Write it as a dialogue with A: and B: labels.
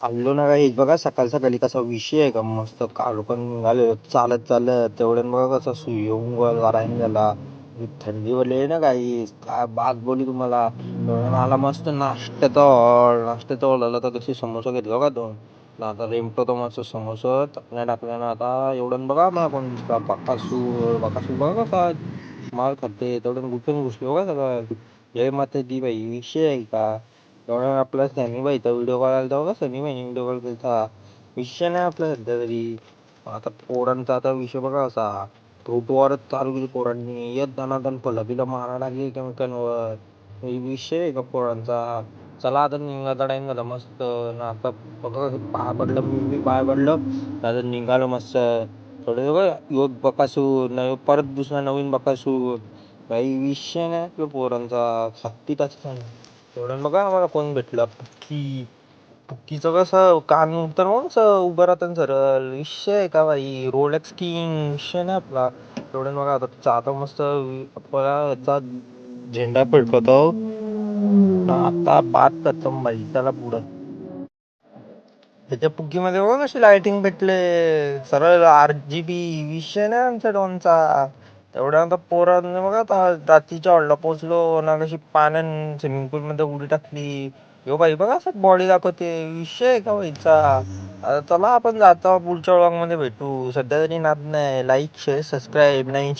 A: आलो ना काही बघा सकाळ सकाळी कसा विषय आहे का मस्त काल पण निघाले चालत चालत तेवढ्यानं बघा कसा सूर्य वारायन झाला. थंडी वाले ना काही काय बात बोली तुम्हाला. मला मस्त नाश्त्याचा ऑर्डर आला तर कशी समोसा घेतला का दोन. आता रेमतो तो मस्त समोसा टाकल्या ना आता एवढं बघा मला कोण बकासूर बघा कसा माल खाते तेवढं घुसून घुसलो बघा सगळं. जय माता दी बाई विषय आहे का. एवढा आपला सनी भाईचा व्हिडिओ कॉल आला होता सनी भाईने व्हिडिओ कॉल केला. विषय नाही आपला सध्या तरी. आता पोरांचा आता विषय बघा असा ट्रोटूवरच चालू केली पोरांनी येत दणादण फुलं मारा लागली एकमेकांवर. विषय आहे का पोरांचा. चला आता निघायचा टाइम झाला मस्त ना आता बघा पाय पडलं मी पाय पडलं आता निघालो मस्त. थोडे युवक बकासूर नवीन परत दुसरा नवीन बकासूर. काही विषय नाही आपल्या पोरांचा हत्तीत तेवढं बघा आम्हाला कोण भेटलं पुक्कीचं कसं कान तर मग असं उभं राहतं सरळ विषय आहे का बाई रोलेक्स किंग विषय नाही आपला. तेवढं बघा आता मस्त आपला याचा झेंडा फडकवतो. आता बात करतो बाई त्याला पुढं. त्याच्या पुग्गीमध्ये बघा कशी लाइटिंग भेटले सरळ RGB विषय नाही आमच्या डॉनचा. तेवढ्या आता पोरांनी बघा आता रात्रीच्या हॉलला पोहोचलो ना कशी पाण्यात स्विमिंग पूल मध्ये उडी टाकली. यो बाई बघा असं बॉडी दाखवते विषय आहे का व्हायचा. आता चला आपण जातो पुढच्या व्लॉग मध्ये भेटू सध्या तरी नाद नाही लाईक शेअर सबस्क्राईब नाही.